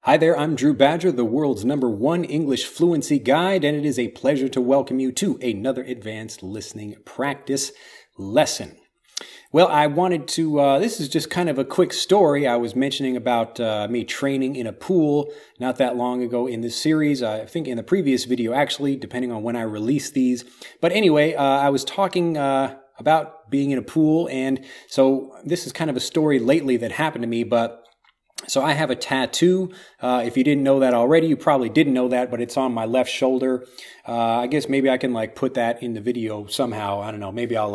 Hi there, I'm Drew Badger, the world's #1 English fluency guide, and it is a pleasure to welcome you to another advanced listening practice lesson. Well, I wanted to, this is just kind of a quick story. I was mentioning about me training in a pool not that long ago in this series. I think in the previous video, actually, depending on when I release these. But anyway, I was talking about being in a pool, and so this is kind of a story lately that happened to me, but so I have a tattoo. If you didn't know that already, you probably didn't know that, but it's on my left shoulder. I guess maybe I can put that in the video somehow. I don't know. Maybe I'll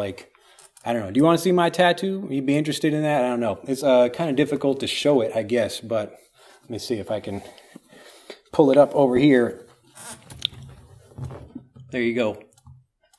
I don't know. Do you want to see my tattoo? You'd be interested in that? I don't know. It's kind of difficult to show it, I guess, but let me see if I can pull it up over here. There you go.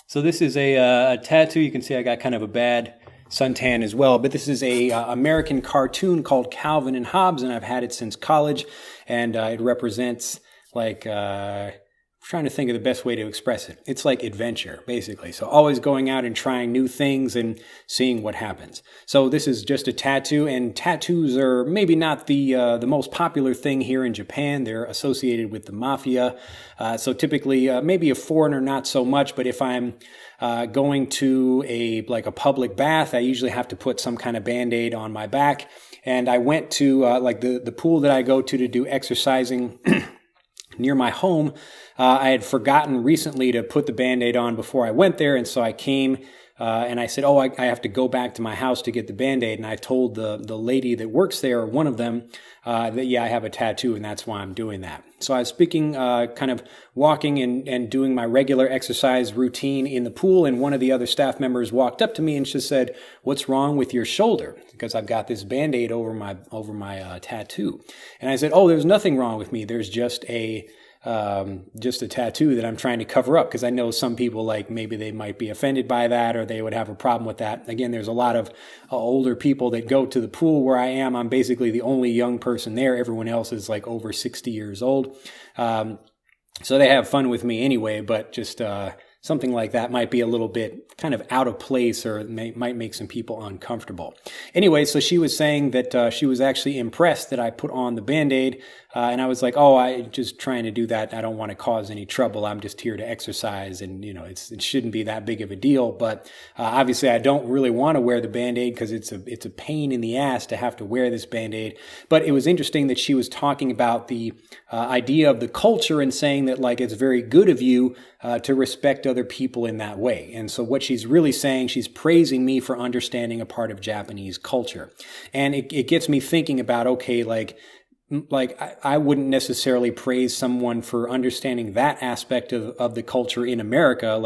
So this is a tattoo. You can see I got kind of a bad suntan as well, but this is a American cartoon called Calvin and Hobbes, and I've had it since college, and it represents I'm trying to think of the best way to express it. It's like adventure, basically. So always going out and trying new things and seeing what happens. So this is just a tattoo, and tattoos are maybe not the most popular thing here in Japan. They're associated with the mafia. So typically, maybe a foreigner, not so much, but if I'm going to a public bath, I usually have to put some kind of Band-Aid on my back. And I went to the pool that I go to do exercising near my home. I had forgotten recently to put the Band-Aid on before I went there, and so I came and I said, I have to go back to my house to get the Band-Aid, and I told the lady that works there, or one of them, that yeah, I have a tattoo, and that's why I'm doing that. So I was speaking, kind of walking and doing my regular exercise routine in the pool, and one of the other staff members walked up to me and she said, "What's wrong with your shoulder?" Because I've got this Band-Aid over my tattoo. And I said, "Oh, there's nothing wrong with me. There's just a tattoo that I'm trying to cover up," because I know some people maybe they might be offended by that, or they would have a problem with that. Again, there's a lot of older people that go to the pool where I am. I'm basically the only young person there. Everyone else is over 60 years old. So they have fun with me anyway, but just something like that might be a little bit kind of out of place, or might make some people uncomfortable. Anyway, so she was saying that she was actually impressed that I put on the Band-Aid, and I was like, I'm just trying to do that. I don't want to cause any trouble. I'm just here to exercise, and it shouldn't be that big of a deal. But obviously, I don't really want to wear the Band-Aid because it's a pain in the ass to have to wear this Band-Aid. But it was interesting that she was talking about the idea of the culture and saying that it's very good of you to respect other people in that way. And so what she's really saying, she's praising me for understanding a part of Japanese culture. And it gets me thinking about, okay, I wouldn't necessarily praise someone for understanding that aspect of the culture in America.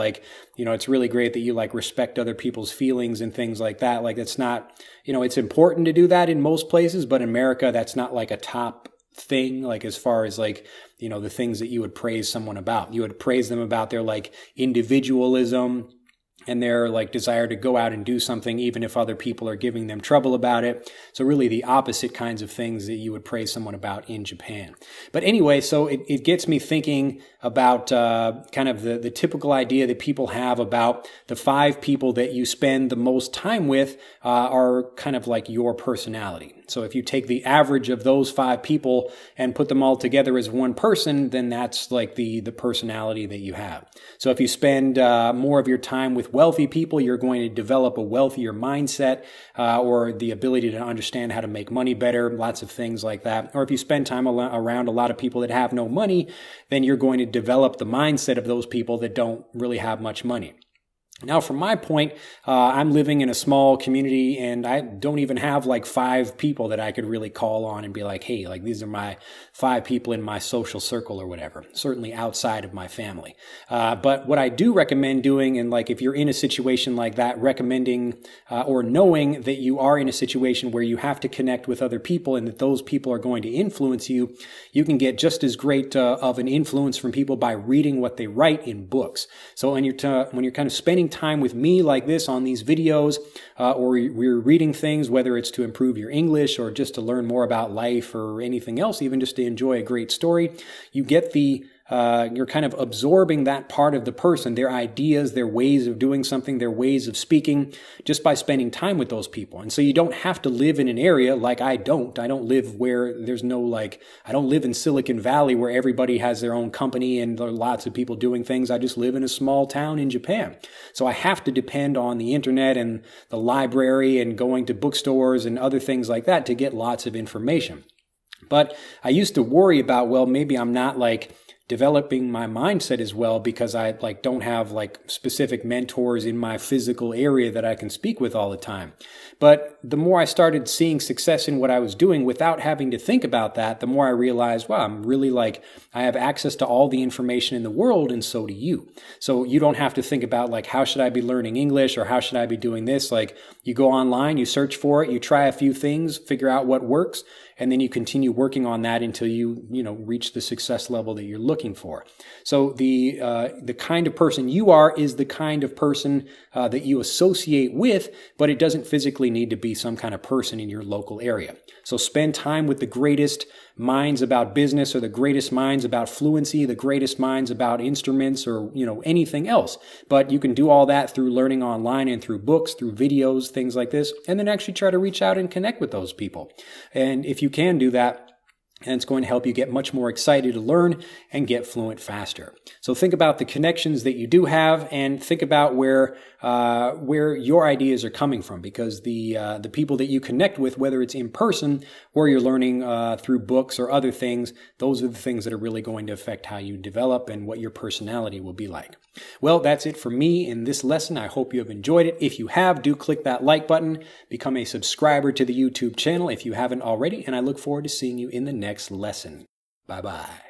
It's really great that you respect other people's feelings and things like that. It's not, it's important to do that in most places, but in America, that's not a top thing, as far as the things that you would praise someone about. You would praise them about their individualism and their desire to go out and do something even if other people are giving them trouble about it. So really the opposite kinds of things that you would praise someone about in Japan. But anyway, so it gets me thinking about kind of the typical idea that people have about the 5 people that you spend the most time with are kind of your personality. So if you take the average of those 5 people and put them all together as one person, then that's the personality that you have. So if you spend more of your time with wealthy people, you're going to develop a wealthier mindset, or the ability to understand how to make money better, lots of things like that. Or if you spend time around a lot of people that have no money, then you're going to develop the mindset of those people that don't really have much money. Now, from my point, I'm living in a small community, and I don't even have 5 people that I could really call on and be like, hey, these are my 5 people in my social circle or whatever, certainly outside of my family. But what I do recommend doing, and if you're in a situation like that, recommending or knowing that you are in a situation where you have to connect with other people and that those people are going to influence you, you can get just as great of an influence from people by reading what they write in books. So when you're kind of spending time with me like this on these videos, or we're reading things, whether it's to improve your English or just to learn more about life or anything else, even just to enjoy a great story, you get the you're kind of absorbing that part of the person, their ideas, their ways of doing something, their ways of speaking, just by spending time with those people. And so you don't have to live in an area like I don't. I don't live where there's no I don't live in Silicon Valley where everybody has their own company and there are lots of people doing things. I just live in a small town in Japan. So I have to depend on the internet and the library and going to bookstores and other things like that to get lots of information. But I used to worry about, well, maybe I'm not developing my mindset as well because I don't have specific mentors in my physical area that I can speak with all the time. But the more I started seeing success in what I was doing without having to think about that, the more I realized, wow, I'm really I have access to all the information in the world, and so do you. So you don't have to think about how should I be learning English or how should I be doing this? You go online, you search for it, you try a few things, figure out what works, and then you continue working on that until you reach the success level that you're looking for. So the kind of person you are is the kind of person that you associate with, but it doesn't physically need to be some kind of person in your local area. So spend time with the greatest minds about business or the greatest minds about fluency, the greatest minds about instruments or anything else. But you can do all that through learning online and through books, through videos, things like this, and then actually try to reach out and connect with those people. And if you can do that, and it's going to help you get much more excited to learn and get fluent faster. So think about the connections that you do have and think about where your ideas are coming from, because the people that you connect with, whether it's in person or you're learning through books or other things, those are the things that are really going to affect how you develop and what your personality will be like. Well, that's it for me in this lesson. I hope you have enjoyed it. If you have, do click that like button, become a subscriber to the YouTube channel if you haven't already, and I look forward to seeing you in the next lesson. Bye-bye.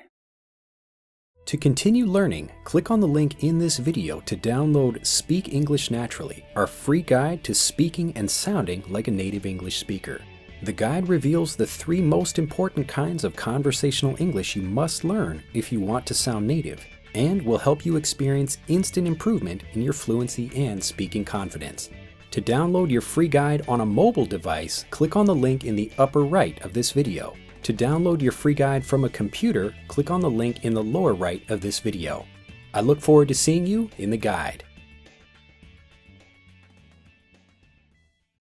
To continue learning, click on the link in this video to download Speak English Naturally, our free guide to speaking and sounding like a native English speaker. The guide reveals the 3 most important kinds of conversational English you must learn if you want to sound native, and will help you experience instant improvement in your fluency and speaking confidence. To download your free guide on a mobile device, click on the link in the upper right of this video. To download your free guide from a computer, click on the link in the lower right of this video. I look forward to seeing you in the guide.